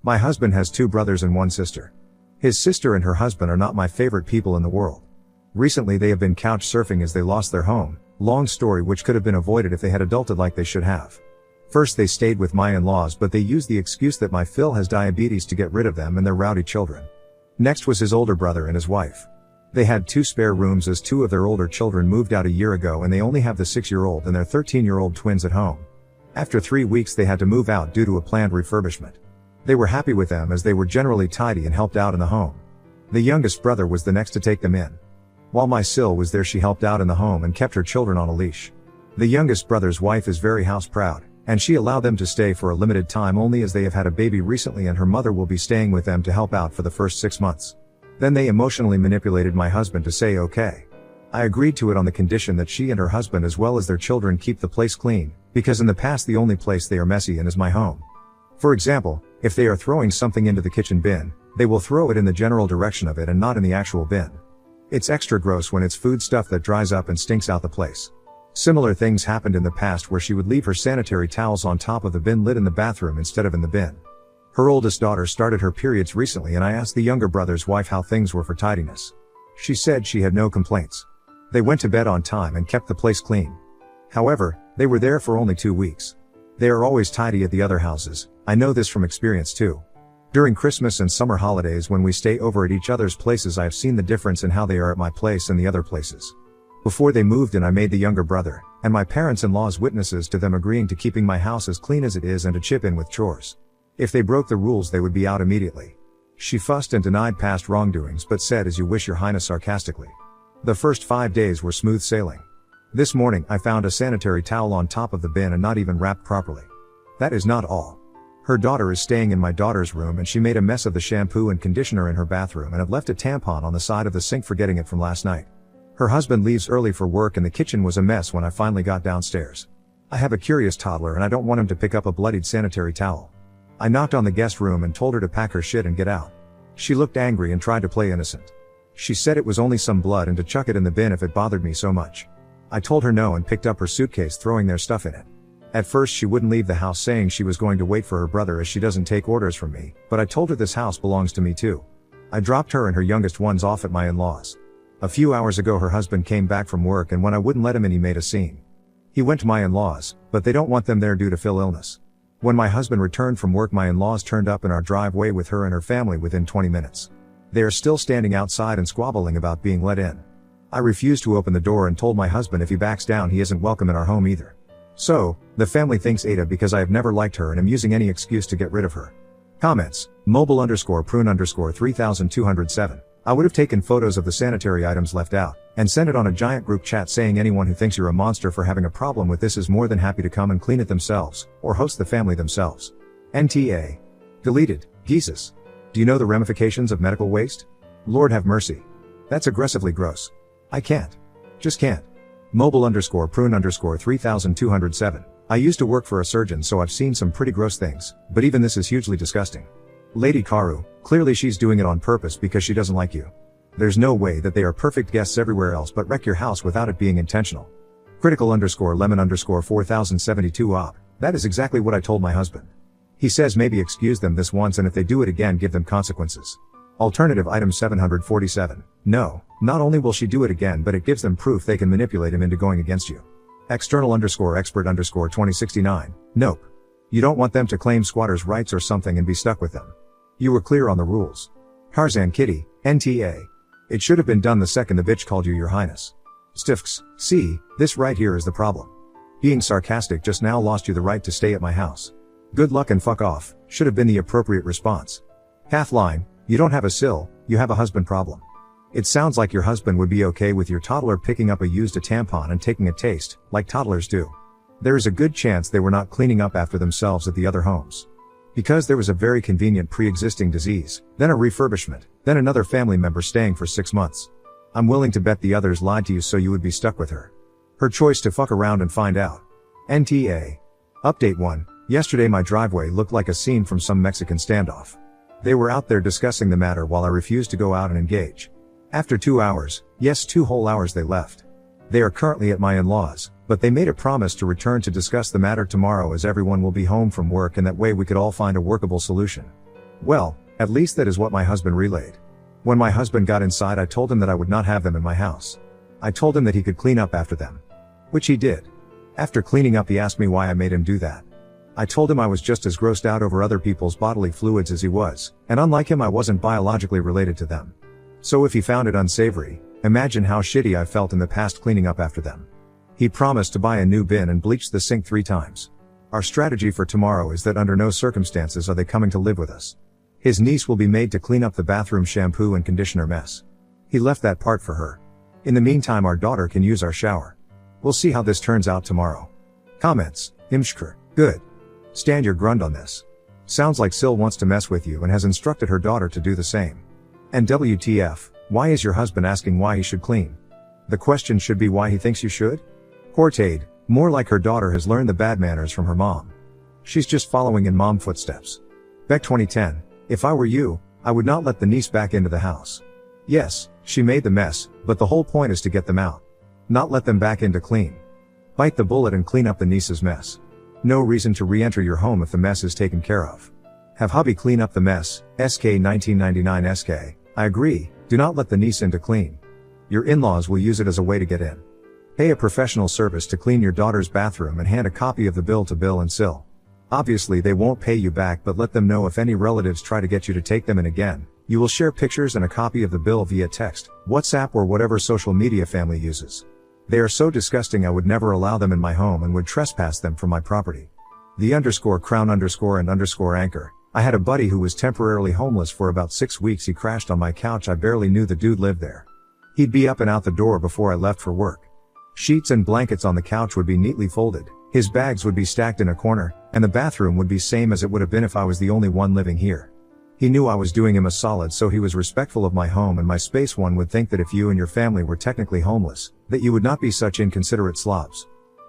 My husband has 2 brothers and 1 sister. His sister and her husband are not my favorite people in the world. Recently they have been couch surfing as they lost their home, long story which could have been avoided if they had adulted like they should have. First they stayed with my in-laws, but they used the excuse that my Phil has diabetes to get rid of them and their rowdy children. Next was his older brother and his wife. They had 2 spare rooms as 2 of their older children moved out a year ago, and they only have the 6-year-old and their 13-year-old twins at home. After 3 weeks they had to move out due to a planned refurbishment. They were happy with them as they were generally tidy and helped out in the home. The youngest brother was the next to take them in. While my Sil was there, she helped out in the home and kept her children on a leash. The youngest brother's wife is very house proud, and she allowed them to stay for a limited time only as they have had a baby recently and her mother will be staying with them to help out for the first 6 months. Then they emotionally manipulated my husband to say okay. I agreed to it on the condition that she and her husband as well as their children keep the place clean, because in the past the only place they are messy in is my home. For example, if they are throwing something into the kitchen bin, they will throw it in the general direction of it and not in the actual bin. It's extra gross when it's food stuff that dries up and stinks out the place. Similar things happened in the past where she would leave her sanitary towels on top of the bin lid in the bathroom instead of in the bin. Her oldest daughter started her periods recently and I asked the younger brother's wife how things were for tidiness. She said she had no complaints. They went to bed on time and kept the place clean. However, they were there for only 2 weeks. They are always tidy at the other houses. I know this from experience too. During Christmas and summer holidays when we stay over at each other's places, I have seen the difference in how they are at my place and the other places. Before they moved in, I made the younger brother and my parents-in-law's witnesses to them agreeing to keeping my house as clean as it is and to chip in with chores. If they broke the rules they would be out immediately. She fussed and denied past wrongdoings but said as you wish, your highness, sarcastically. The first 5 days were smooth sailing. This morning I found a sanitary towel on top of the bin and not even wrapped properly. That is not all. Her daughter is staying in my daughter's room and she made a mess of the shampoo and conditioner in her bathroom and had left a tampon on the side of the sink, forgetting it from last night. Her husband leaves early for work and the kitchen was a mess when I finally got downstairs. I have a curious toddler and I don't want him to pick up a bloodied sanitary towel. I knocked on the guest room and told her to pack her shit and get out. She looked angry and tried to play innocent. She said it was only some blood and to chuck it in the bin if it bothered me so much. I told her no and picked up her suitcase, throwing their stuff in it. At first she wouldn't leave the house, saying she was going to wait for her brother as she doesn't take orders from me, but I told her this house belongs to me too. I dropped her and her youngest ones off at my in-laws. A few hours ago her husband came back from work and when I wouldn't let him in he made a scene. He went to my in-laws, but they don't want them there due to Phil illness. When my husband returned from work, my in-laws turned up in our driveway with her and her family within 20 minutes. They are still standing outside and squabbling about being let in. I refused to open the door and told my husband if he backs down he isn't welcome in our home either. So, the family thinks Ada because I have never liked her and am using any excuse to get rid of her. Comments, mobile_prune_3207. I would have taken photos of the sanitary items left out, and sent it on a giant group chat saying anyone who thinks you're a monster for having a problem with this is more than happy to come and clean it themselves, or host the family themselves. NTA. Deleted. Jesus. Do you know the ramifications of medical waste? Lord have mercy. That's aggressively gross. I can't. Just can't. Mobile_prune_3207. I used to work for a surgeon, so I've seen some pretty gross things, but even this is hugely disgusting. Lady Karu, clearly she's doing it on purpose because she doesn't like you. There's no way that they are perfect guests everywhere else but wreck your house without it being intentional. Critical_lemon_4072 op. That is exactly what I told my husband. He says maybe excuse them this once and if they do it again give them consequences. Alternative item 747. No, not only will she do it again but it gives them proof they can manipulate him into going against you. External_expert_2069. Nope. You don't want them to claim squatters' rights or something and be stuck with them. You were clear on the rules. Tarzan Kitty, NTA. It should have been done the second the bitch called you your highness. Stiffs, see, this right here is the problem. Being sarcastic just now lost you the right to stay at my house. Good luck and fuck off, should have been the appropriate response. Kathleen, you don't have a Sil, you have a husband problem. It sounds like your husband would be okay with your toddler picking up a used tampon and taking a taste, like toddlers do. There is a good chance they were not cleaning up after themselves at the other homes. Because there was a very convenient pre-existing disease, then a refurbishment, then another family member staying for 6 months. I'm willing to bet the others lied to you so you would be stuck with her. Her choice to fuck around and find out. NTA. Update 1. Yesterday my driveway looked like a scene from some Mexican standoff. They were out there discussing the matter while I refused to go out and engage. After 2 hours, yes 2 whole hours, they left. They are currently at my in-laws, but they made a promise to return to discuss the matter tomorrow as everyone will be home from work and that way we could all find a workable solution. Well, at least that is what my husband relayed. When my husband got inside, I told him that I would not have them in my house. I told him that he could clean up after them. Which he did. After cleaning up, he asked me why I made him do that. I told him I was just as grossed out over other people's bodily fluids as he was, and unlike him, I wasn't biologically related to them. So if he found it unsavory, imagine how shitty I felt in the past cleaning up after them. He promised to buy a new bin and bleach the sink 3 times. Our strategy for tomorrow is that under no circumstances are they coming to live with us. His niece will be made to clean up the bathroom shampoo and conditioner mess. He left that part for her. In the meantime, our daughter can use our shower. We'll see how this turns out tomorrow. Comments. Imshkr. Good. Stand your ground on this. Sounds like Sil wants to mess with you and has instructed her daughter to do the same. And WTF, why is your husband asking why he should clean? The question should be why he thinks you should? Hortade, more like her daughter has learned the bad manners from her mom. She's just following in mom footsteps. Beck 2010, if I were you, I would not let the niece back into the house. Yes, she made the mess, but the whole point is to get them out. Not let them back in to clean. Bite the bullet and clean up the niece's mess. No reason to re-enter your home if the mess is taken care of. Have hubby clean up the mess, SK 1999 SK, I agree, do not let the niece in to clean. Your in-laws will use it as a way to get in. Pay a professional service to clean your daughter's bathroom and hand a copy of the bill to Bill and Sil. Obviously they won't pay you back, but let them know if any relatives try to get you to take them in again. You will share pictures and a copy of the bill via text, WhatsApp or whatever social media family uses. They are so disgusting I would never allow them in my home and would trespass them from my property. The _crown _ anchor. I had a buddy who was temporarily homeless for about 6 weeks. He crashed on my couch. I barely knew the dude lived there. He'd be up and out the door before I left for work. Sheets and blankets on the couch would be neatly folded. His bags would be stacked in a corner, and the bathroom would be same as it would have been if I was the only one living here. He knew I was doing him a solid, so he was respectful of my home and my space. One would think that if you and your family were technically homeless, that you would not be such inconsiderate slobs.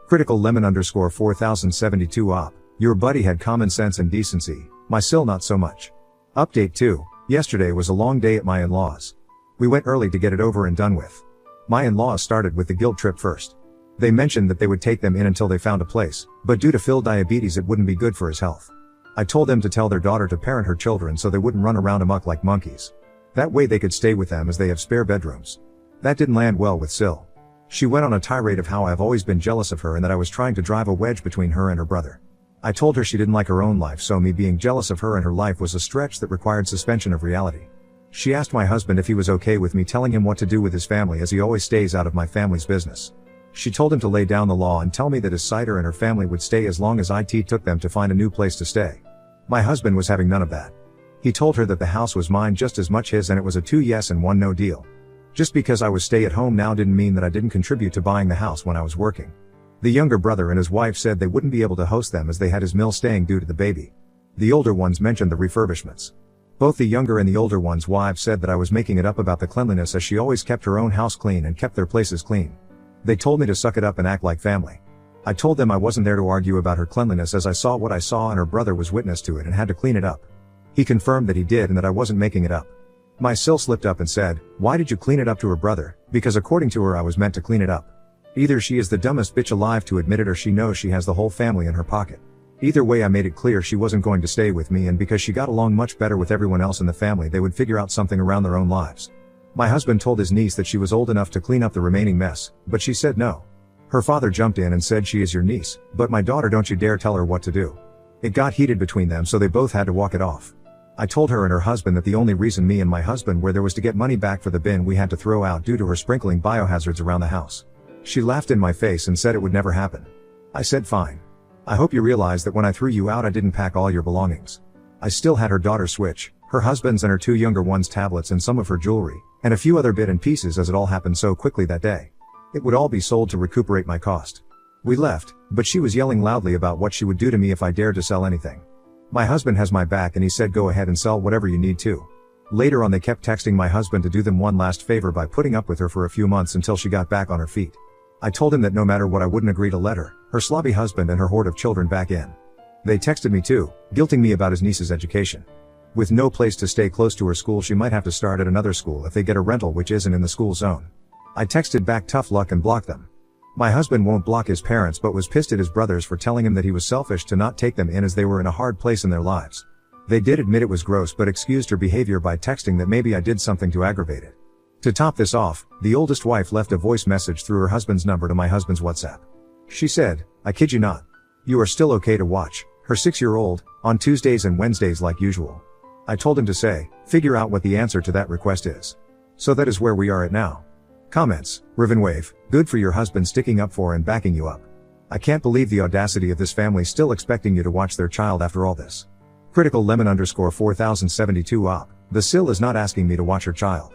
Critical lemon _ 4072 op. Your buddy had common sense and decency, my Sil not so much. Update 2. Yesterday was a long day at my in-laws. We went early to get it over and done with. My in-laws started with the guilt trip first. They mentioned that they would take them in until they found a place, but due to Phil diabetes it wouldn't be good for his health. I told them to tell their daughter to parent her children so they wouldn't run around amok like monkeys. That way they could stay with them as they have spare bedrooms. That didn't land well with Sil. She went on a tirade of how I've always been jealous of her and that I was trying to drive a wedge between her and her brother. I told her she didn't like her own life, so me being jealous of her and her life was a stretch that required suspension of reality. She asked my husband if he was okay with me telling him what to do with his family, as he always stays out of my family's business. She told him to lay down the law and tell me that his cider and her family would stay as long as IT took them to find a new place to stay. My husband was having none of that. He told her that the house was mine just as much his, and it was a 2 yes and 1 no deal. Just because I was stay at home now didn't mean that I didn't contribute to buying the house when I was working. The younger brother and his wife said they wouldn't be able to host them as they had his mill staying due to the baby. The older ones mentioned the refurbishments. Both the younger and the older one's wives said that I was making it up about the cleanliness, as she always kept her own house clean and kept their places clean. They told me to suck it up and act like family. I told them I wasn't there to argue about her cleanliness, as I saw what I saw and her brother was witness to it and had to clean it up. He confirmed that he did and that I wasn't making it up. My Sil slipped up and said, "Why did you clean it up?" to her brother, because according to her I was meant to clean it up. Either she is the dumbest bitch alive to admit it, or she knows she has the whole family in her pocket. Either way, I made it clear she wasn't going to stay with me, and because she got along much better with everyone else in the family, they would figure out something around their own lives. My husband told his niece that she was old enough to clean up the remaining mess, but she said no. Her father jumped in and said, "She is your niece, but my daughter, don't you dare tell her what to do." It got heated between them, so they both had to walk it off. I told her and her husband that the only reason me and my husband were there was to get money back for the bin we had to throw out due to her sprinkling biohazards around the house. She laughed in my face and said it would never happen. I said, "Fine. I hope you realize that when I threw you out I didn't pack all your belongings." I still had her daughter's Switch, her husband's and her 2 younger ones' tablets, and some of her jewelry, and a few other bit and pieces, as it all happened so quickly that day. It would all be sold to recuperate my cost. We left, but she was yelling loudly about what she would do to me if I dared to sell anything. My husband has my back and he said, "Go ahead and sell whatever you need to." Later on they kept texting my husband to do them one last favor by putting up with her for a few months until she got back on her feet. I told him that no matter what I wouldn't agree to let her slobby husband and her horde of children back in. They texted me too, guilting me about his niece's education. With no place to stay close to her school, she might have to start at another school if they get a rental which isn't in the school zone. I texted back tough luck and blocked them. My husband won't block his parents but was pissed at his brothers for telling him that he was selfish to not take them in as they were in a hard place in their lives. They did admit it was gross but excused her behavior by texting that maybe I did something to aggravate it. To top this off, the oldest wife left a voice message through her husband's number to my husband's WhatsApp. She said, "I kid you not. You are still okay to watch her 6-year-old on Tuesdays and Wednesdays like usual." I told him to say, "Figure out what the answer to that request is." So that is where we are at now. Comments, Rivenwave, good for your husband sticking up for and backing you up. I can't believe the audacity of this family still expecting you to watch their child after all this. Critical Lemon _ 4072 op. The Sil is not asking me to watch her child.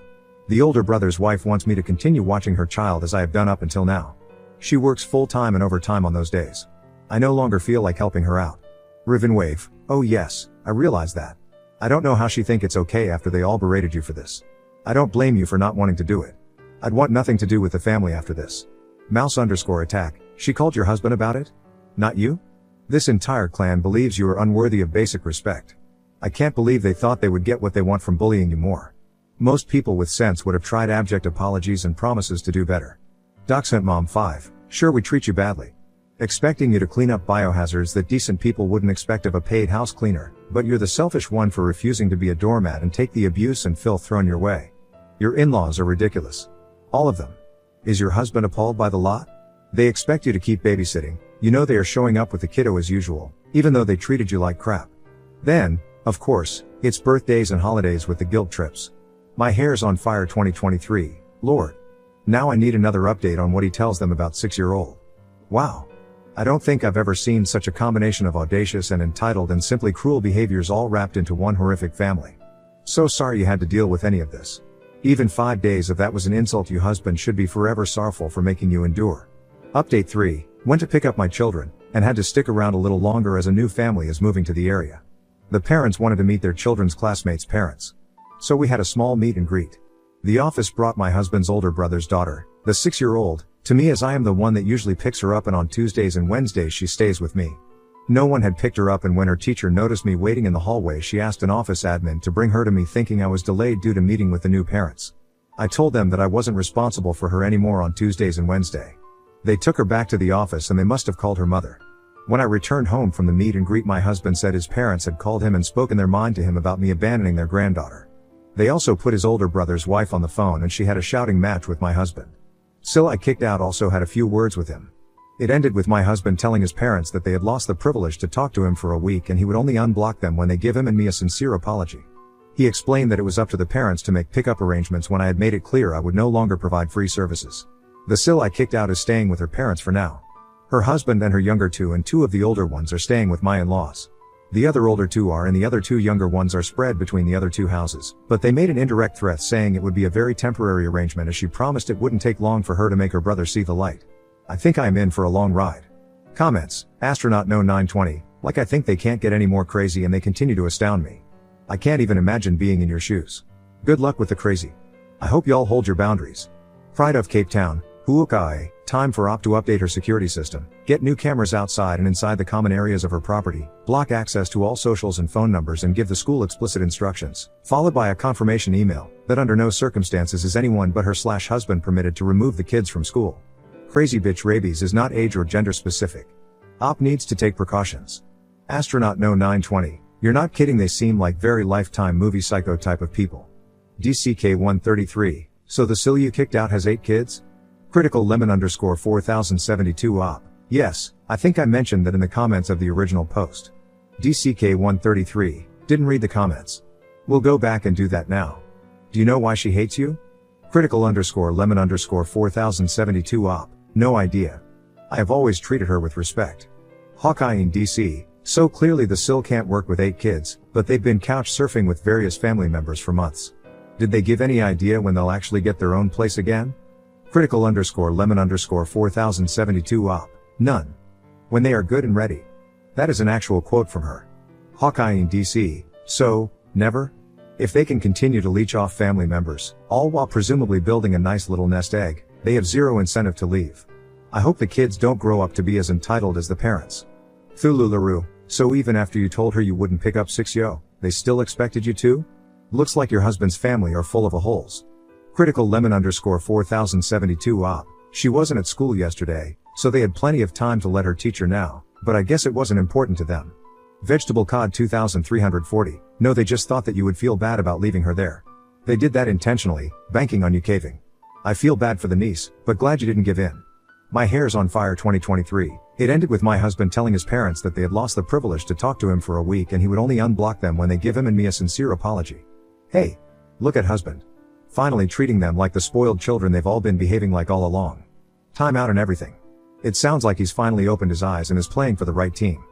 The older brother's wife wants me to continue watching her child as I have done up until now. She works full-time and overtime on those days. I no longer feel like helping her out. Rivenwave, oh yes, I realize that. I don't know how she think it's okay after they all berated you for this. I don't blame you for not wanting to do it. I'd want nothing to do with the family after this. Mouse _ attack, she called your husband about it? Not you? This entire clan believes you are unworthy of basic respect. I can't believe they thought they would get what they want from bullying you more. Most people with sense would have tried abject apologies and promises to do better. Dachshund Mom 5, sure we treat you badly. Expecting you to clean up biohazards that decent people wouldn't expect of a paid house cleaner, but you're the selfish one for refusing to be a doormat and take the abuse and filth thrown your way. Your in-laws are ridiculous. All of them. Is your husband appalled by the lot? They expect you to keep babysitting, you know they are showing up with the kiddo as usual, even though they treated you like crap. Then, of course, it's birthdays and holidays with the guilt trips. My hair's on fire 2023, Lord. Now I need another update on what he tells them about 6-year-old. Wow. I don't think I've ever seen such a combination of audacious and entitled and simply cruel behaviors all wrapped into one horrific family. So sorry you had to deal with any of this. Even 5 days of that was an insult. You husband should be forever sorrowful for making you endure. Update 3, went to pick up my children, and had to stick around a little longer as a new family is moving to the area. The parents wanted to meet their children's classmates' parents. So we had a small meet and greet. The office brought my husband's older brother's daughter, the 6-year-old, to me as I am the one that usually picks her up, and on Tuesdays and Wednesdays she stays with me. No one had picked her up, and when her teacher noticed me waiting in the hallway she asked an office admin to bring her to me, thinking I was delayed due to meeting with the new parents. I told them that I wasn't responsible for her anymore on Tuesdays and Wednesday. They took her back to the office and they must have called her mother. When I returned home from the meet and greet, my husband said his parents had called him and spoken their mind to him about me abandoning their granddaughter. They also put his older brother's wife on the phone and she had a shouting match with my husband. Sil I kicked out also had a few words with him. It ended with my husband telling his parents that they had lost the privilege to talk to him for a week and he would only unblock them when they give him and me a sincere apology. He explained that it was up to the parents to make pickup arrangements when I had made it clear I would no longer provide free services. The Sil I kicked out is staying with her parents for now. Her husband and her younger two and 2 of the older ones are staying with my in-laws. The other older 2 are, and the other 2 younger ones are spread between the other 2 houses, but they made an indirect threat saying it would be a very temporary arrangement as she promised it wouldn't take long for her to make her brother see the light. I think I am in for a long ride. Comments, Astronaut No 920, like I think they can't get any more crazy and they continue to astound me. I can't even imagine being in your shoes. Good luck with the crazy. I hope y'all hold your boundaries. Pride of Cape Town, Huukai, time for OP to update her security system, get new cameras outside and inside the common areas of her property, block access to all socials and phone numbers and give the school explicit instructions, followed by a confirmation email, that under no circumstances is anyone but her/husband permitted to remove the kids from school. Crazy bitch rabies is not age or gender specific. OP needs to take precautions. Astronaut No 920, you're not kidding, they seem like very Lifetime movie psycho type of people. DCK 133, so the Sil you kicked out has 8 kids? Critical Lemon _ 4072 op. Yes, I think I mentioned that in the comments of the original post. DCK 133, didn't read the comments. We'll go back and do that now. Do you know why she hates you? Critical _ Lemon _ 4072 op. No idea. I have always treated her with respect. Hawkeye in DC, so clearly the Sil can't work with 8 kids, but they've been couch surfing with various family members for months. Did they give any idea when they'll actually get their own place again? Critical _ Lemon _ 4072 op. None. When they are good and ready. That is an actual quote from her. Hawkeye in DC, so, never? If they can continue to leech off family members, all while presumably building a nice little nest egg, they have zero incentive to leave. I hope the kids don't grow up to be as entitled as the parents. Thulularu, so even after you told her you wouldn't pick up 6yo, they still expected you to? Looks like your husband's family are full of holes. Critical Lemon _ 4072 op. She wasn't at school yesterday, so they had plenty of time to let her teacher know, but I guess it wasn't important to them. Vegetable cod 2340. No, they just thought that you would feel bad about leaving her there. They did that intentionally, banking on you caving. I feel bad for the niece, but glad you didn't give in. My hair's on fire 2023. It ended with my husband telling his parents that they had lost the privilege to talk to him for a week and he would only unblock them when they give him and me a sincere apology. Hey, look at husband. Finally treating them like the spoiled children they've all been behaving like all along. Time out and everything. It sounds like he's finally opened his eyes and is playing for the right team.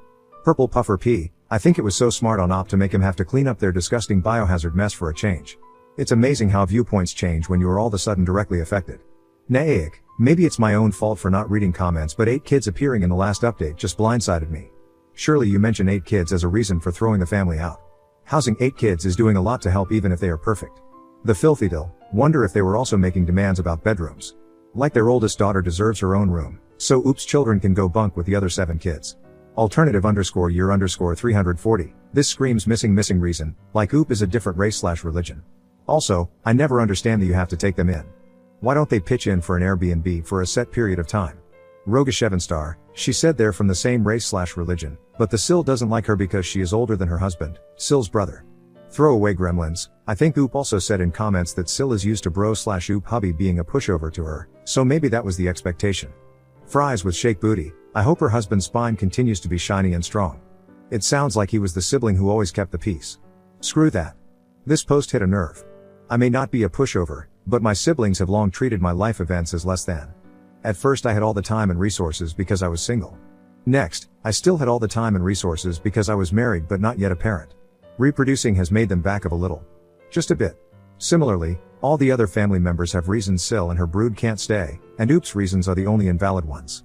Purple Puffer P, I think it was so smart on Op to make him have to clean up their disgusting biohazard mess for a change. It's amazing how viewpoints change when you are all of a sudden directly affected. Naik, maybe it's my own fault for not reading comments, but 8 kids appearing in the last update just blindsided me. Surely you mention 8 kids as a reason for throwing the family out. Housing 8 kids is doing a lot to help even if they are perfect. The filthy dill, wonder if they were also making demands about bedrooms. Like their oldest daughter deserves her own room, so oops children can go bunk with the other 7 kids. Alternative _year _340. This screams missing reason, like oop is a different race/religion. Also, I never understand that you have to take them in. Why don't they pitch in for an Airbnb for a set period of time? Rogashevanstar, she said they're from the same race/religion, but the Sil doesn't like her because she is older than her husband, Sil's brother. Throwaway gremlins, I think oop also said in comments that Sil is used to bro/oop hubby being a pushover to her, so maybe that was the expectation. Fries with shake booty, I hope her husband's spine continues to be shiny and strong. It sounds like he was the sibling who always kept the peace. Screw that. This post hit a nerve. I may not be a pushover, but my siblings have long treated my life events as less than. At first I had all the time and resources because I was single. Next, I still had all the time and resources because I was married but not yet a parent. Reproducing has made them back of a little. Just a bit. Similarly, all the other family members have reasons Sil and her brood can't stay, and oops reasons are the only invalid ones.